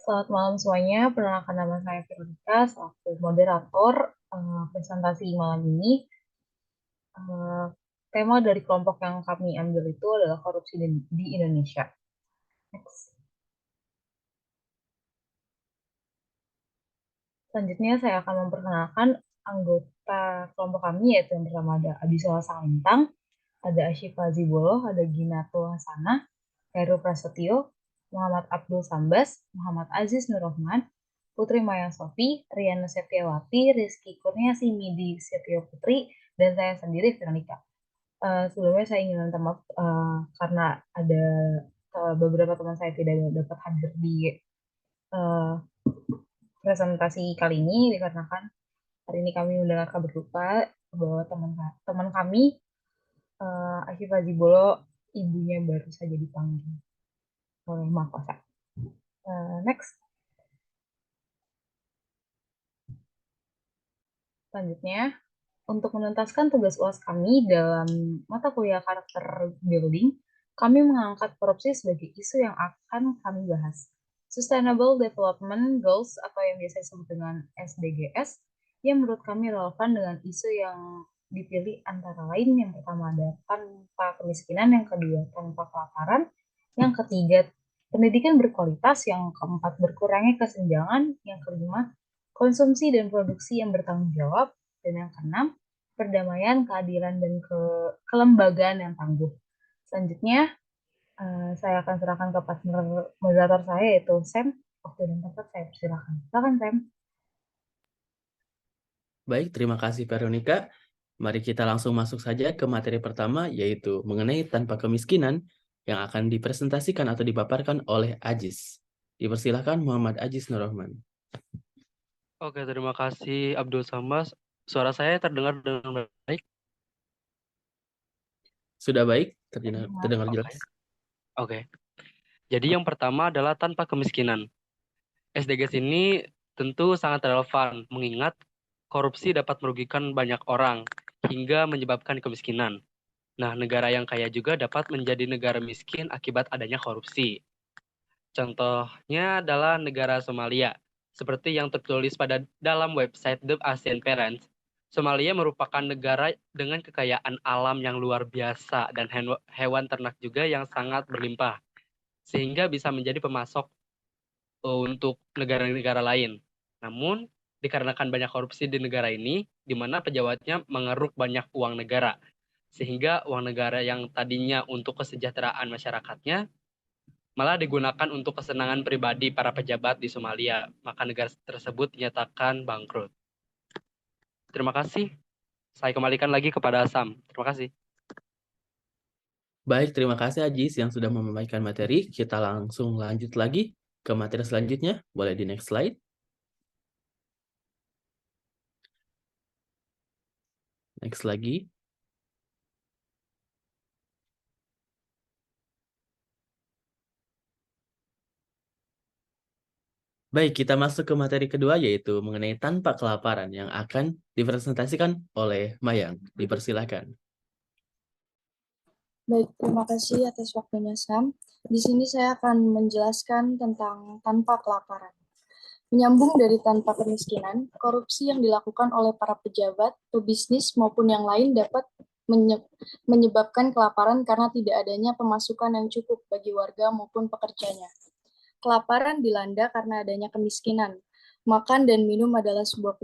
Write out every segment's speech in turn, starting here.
Selamat malam semuanya, perkenalkan nama saya Veronica, selaku moderator presentasi malam ini. Eh, Tema dari kelompok yang kami ambil itu adalah korupsi di Indonesia. Next. Selanjutnya saya akan memperkenalkan anggota kelompok kami, yaitu yang pertama ada Abisala Salintang, ada Asyifa Zibolo, ada Ginatul Hasanah, Heru Prasetyo, Muhammad Abdul Sambas, Muhammad Aziz Nurrohman, Putri Maya Sofi, Riana Septiawati, Rizky Kurniasi Midi Setio Putri, dan saya sendiri Veronica. Sebelumnya saya ingin minta maaf karena ada beberapa teman saya tidak dapat hadir di uh, presentasi kali ini dikarenakan hari ini kami mendengar kabar duka bahwa teman kami Asyifa Zibolo ibunya baru saja dipanggil oleh Mapolsek. Next. Selanjutnya, untuk menuntaskan tugas UAS kami dalam mata kuliah karakter building, kami mengangkat korupsi sebagai isu yang akan kami bahas. Sustainable Development Goals atau yang biasa disebut dengan SDGs, yang menurut kami relevan dengan isu yang dipilih antara lain yang pertama ada tanpa kemiskinan, yang kedua tanpa kelaparan, yang ketiga pendidikan berkualitas, yang keempat berkurangnya kesenjangan, yang kelima konsumsi dan produksi yang bertanggung jawab, dan yang keenam perdamaian, keadilan, dan kelembagaan yang tangguh. Selanjutnya, saya akan serahkan ke partner moderator saya, yaitu Sam. Waktu dan tempat saya persilakan. Silakan, Sam. Baik, terima kasih Veronica. Mari kita langsung masuk saja ke materi pertama, yaitu mengenai tanpa kemiskinan yang akan dipresentasikan atau dipaparkan oleh Aziz. Dipersilakan Muhammad Aziz Nurrohman. Oke, terima kasih Abdul Sambas. Suara saya terdengar dengan baik? Sudah baik? Terdengar jelas? Oke. Jadi yang pertama adalah tanpa kemiskinan. SDGs ini tentu sangat relevan mengingat korupsi dapat merugikan banyak orang hingga menyebabkan kemiskinan. Nah, negara yang kaya juga dapat menjadi negara miskin akibat adanya korupsi. Contohnya adalah negara Somalia. Seperti yang tertulis pada dalam website The Asian Parents, Somalia merupakan negara dengan kekayaan alam yang luar biasa dan hewan ternak juga yang sangat berlimpah, sehingga bisa menjadi pemasok untuk negara-negara lain. Namun, dikarenakan banyak korupsi di negara ini, di mana pejabatnya mengeruk banyak uang negara, sehingga uang negara yang tadinya untuk kesejahteraan masyarakatnya malah digunakan untuk kesenangan pribadi para pejabat di Somalia, maka negara tersebut dinyatakan bangkrut. Terima kasih. Saya kembalikan lagi kepada Sam. Terima kasih. Baik, terima kasih Aziz yang sudah memberikan materi. Kita langsung lanjut lagi ke materi selanjutnya. Boleh di next slide. Next lagi. Baik, kita masuk ke materi kedua, yaitu mengenai tanpa kelaparan yang akan dipresentasikan oleh Mayang. Dipersilakan. Baik, terima kasih atas waktunya, Sam. Di sini saya akan menjelaskan tentang tanpa kelaparan. Menyambung dari tanpa kemiskinan, korupsi yang dilakukan oleh para pejabat, pebisnis, maupun yang lain dapat menyebabkan kelaparan karena tidak adanya pemasukan yang cukup bagi warga maupun pekerjanya. Kelaparan dilanda karena adanya kemiskinan. Makan dan minum adalah sebuah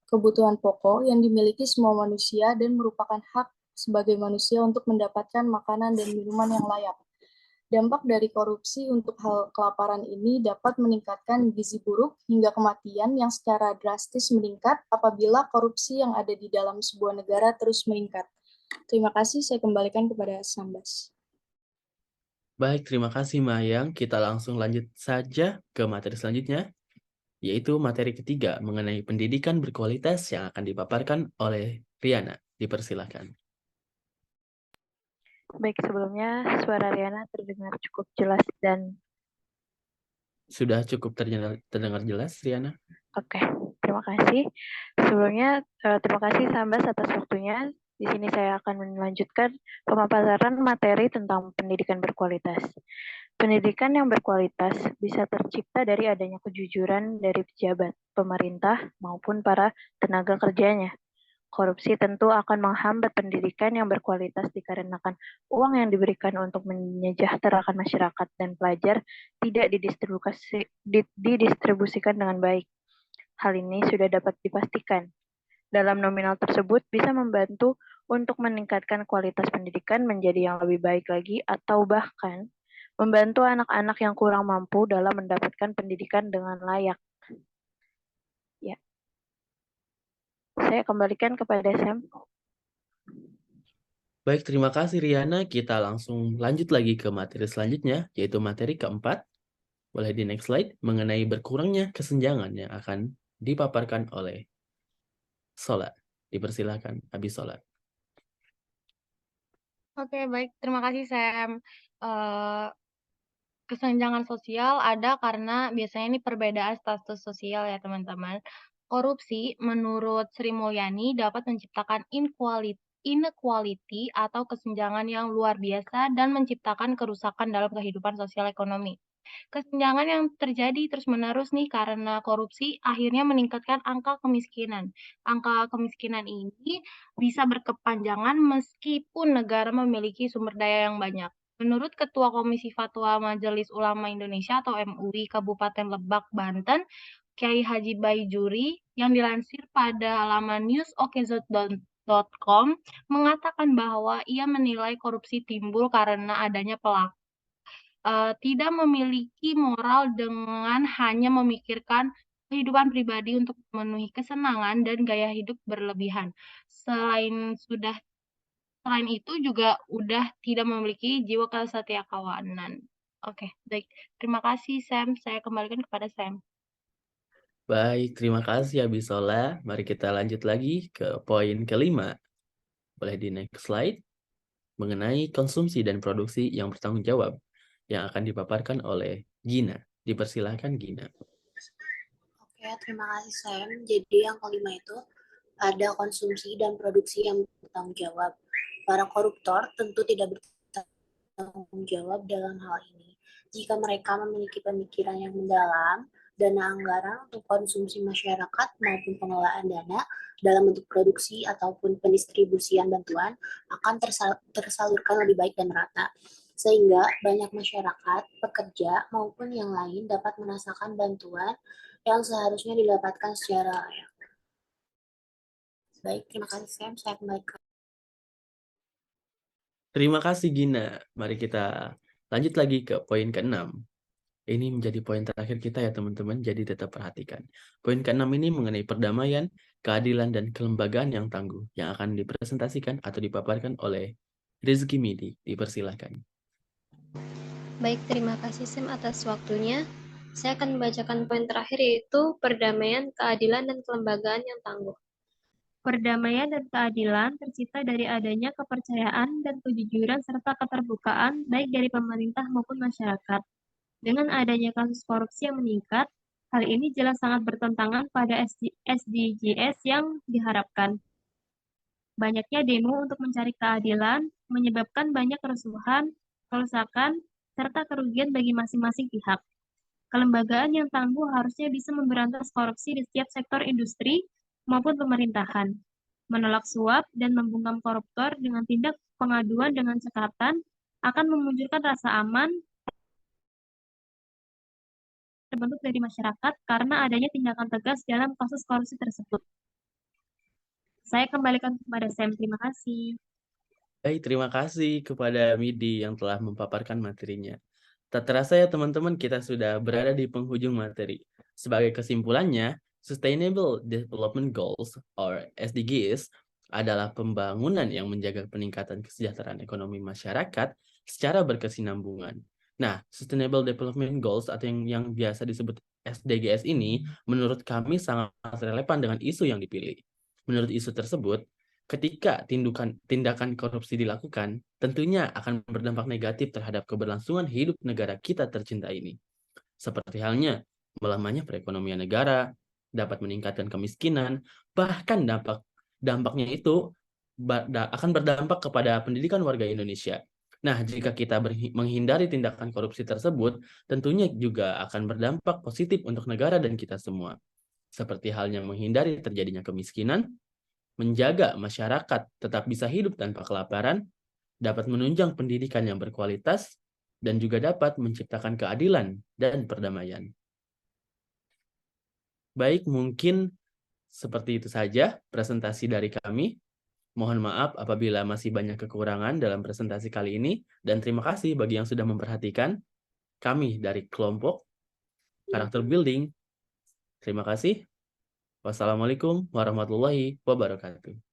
kebutuhan pokok yang dimiliki semua manusia dan merupakan hak sebagai manusia untuk mendapatkan makanan dan minuman yang layak. Dampak dari korupsi untuk hal kelaparan ini dapat meningkatkan gizi buruk hingga kematian yang secara drastis meningkat apabila korupsi yang ada di dalam sebuah negara terus meningkat. Terima kasih, saya kembalikan kepada Sambas. Baik, terima kasih Mayang. Kita langsung lanjut saja ke materi selanjutnya, yaitu materi ketiga mengenai pendidikan berkualitas yang akan dipaparkan oleh Riana. Dipersilakan. Baik, sebelumnya suara Riana terdengar cukup jelas dan... Sudah cukup terdengar jelas, Riana? Oke, terima kasih. Sebelumnya, terima kasih Sambas atas waktunya. Di sini saya akan melanjutkan pemaparan materi tentang pendidikan berkualitas. Pendidikan yang berkualitas bisa tercipta dari adanya kejujuran dari pejabat, pemerintah, maupun para tenaga kerjanya. Korupsi tentu akan menghambat pendidikan yang berkualitas dikarenakan uang yang diberikan untuk menyejahterakan masyarakat dan pelajar tidak didistribusikan dengan baik. Hal ini sudah dapat dipastikan. Dalam nominal tersebut bisa membantu untuk meningkatkan kualitas pendidikan menjadi yang lebih baik lagi atau bahkan membantu anak-anak yang kurang mampu dalam mendapatkan pendidikan dengan layak. Ya, saya kembalikan kepada Sam. Baik, terima kasih Riana. Kita langsung lanjut lagi ke materi selanjutnya, yaitu materi keempat. Boleh di next slide, mengenai berkurangnya kesenjangan yang akan dipaparkan oleh Sola. Dipersilakan, Abi Sola. Oke, baik. Terima kasih, Sam. Kesenjangan sosial ada karena biasanya ini perbedaan status sosial ya, teman-teman. Korupsi, menurut Sri Mulyani, dapat menciptakan inequality atau kesenjangan yang luar biasa dan menciptakan kerusakan dalam kehidupan sosial ekonomi. Kesenjangan yang terjadi terus-menerus nih karena korupsi akhirnya meningkatkan angka kemiskinan. Angka kemiskinan ini bisa berkepanjangan meskipun negara memiliki sumber daya yang banyak. Menurut Ketua Komisi Fatwa Majelis Ulama Indonesia atau MUI Kabupaten Lebak, Banten, Kiai Haji Baijuri, yang dilansir pada laman newsokezot.com, mengatakan bahwa ia menilai korupsi timbul karena adanya pelaku tidak memiliki moral dengan hanya memikirkan kehidupan pribadi untuk memenuhi kesenangan dan gaya hidup berlebihan. Selain itu juga udah tidak memiliki jiwa kesetiakawanan. Oke, baik. Terima kasih, Sam. Saya kembalikan kepada Sam. Baik, terima kasih Abi Sola. Mari kita lanjut lagi ke poin kelima. Boleh di next slide. Mengenai konsumsi dan produksi yang bertanggung jawab yang akan dipaparkan oleh Gina. Dipersilakan Gina. Oke, terima kasih Sam. Jadi yang kelima itu ada konsumsi dan produksi yang bertanggung jawab. Para koruptor tentu tidak bertanggung jawab dalam hal ini. Jika mereka memiliki pemikiran yang mendalam, dana anggaran untuk konsumsi masyarakat maupun pengelolaan dana dalam bentuk produksi ataupun pendistribusian bantuan akan tersalurkan lebih baik dan merata. Sehingga banyak masyarakat, pekerja maupun yang lain dapat merasakan bantuan yang seharusnya didapatkan secara layak. Baik, terima kasih Sam. Saya kembalikan. Terima kasih Gina. Mari kita lanjut lagi ke poin ke-6. Ini menjadi poin terakhir kita ya teman-teman, jadi tetap perhatikan. Poin ke-6 ini mengenai perdamaian, keadilan, dan kelembagaan yang tangguh yang akan dipresentasikan atau dipaparkan oleh Rizky Midi. Dipersilakan. Baik, terima kasih Sam atas waktunya. Saya akan membacakan poin terakhir yaitu perdamaian, keadilan, dan kelembagaan yang tangguh. Perdamaian dan keadilan tercipta dari adanya kepercayaan dan kejujuran serta keterbukaan baik dari pemerintah maupun masyarakat. Dengan adanya kasus korupsi yang meningkat, hal ini jelas sangat bertentangan pada SDGs yang diharapkan. Banyaknya demo untuk mencari keadilan menyebabkan banyak kerusuhan, kerusakan, serta kerugian bagi masing-masing pihak. Kelembagaan yang tangguh harusnya bisa memberantas korupsi di setiap sektor industri maupun pemerintahan, menolak suap dan membungkam koruptor dengan tindak pengaduan dengan cekatan akan memunculkan rasa aman terbentuk dari masyarakat karena adanya tindakan tegas dalam kasus korupsi tersebut. Saya kembalikan kepada Sam. Terima kasih. Baik, terima kasih kepada Midi yang telah mempaparkan materinya. Tak terasa ya teman-teman, kita sudah berada di penghujung materi. Sebagai kesimpulannya, Sustainable Development Goals or SDGs adalah pembangunan yang menjaga peningkatan kesejahteraan ekonomi masyarakat secara berkesinambungan. Nah, Sustainable Development Goals atau yang biasa disebut SDGs ini menurut kami sangat relevan dengan isu yang dipilih. Menurut isu tersebut, ketika tindakan korupsi dilakukan, tentunya akan berdampak negatif terhadap keberlangsungan hidup negara kita tercinta ini. Seperti halnya melemahnya perekonomian negara, dapat meningkatkan kemiskinan, bahkan dampaknya itu akan berdampak kepada pendidikan warga Indonesia. Nah, jika kita menghindari tindakan korupsi tersebut, tentunya juga akan berdampak positif untuk negara dan kita semua. Seperti halnya menghindari terjadinya kemiskinan, menjaga masyarakat tetap bisa hidup tanpa kelaparan, dapat menunjang pendidikan yang berkualitas, dan juga dapat menciptakan keadilan dan perdamaian. Baik, mungkin seperti itu saja presentasi dari kami. Mohon maaf apabila masih banyak kekurangan dalam presentasi kali ini, dan terima kasih bagi yang sudah memperhatikan. Kami dari kelompok Karakter Building. Terima kasih. Wassalamualaikum warahmatullahi wabarakatuh.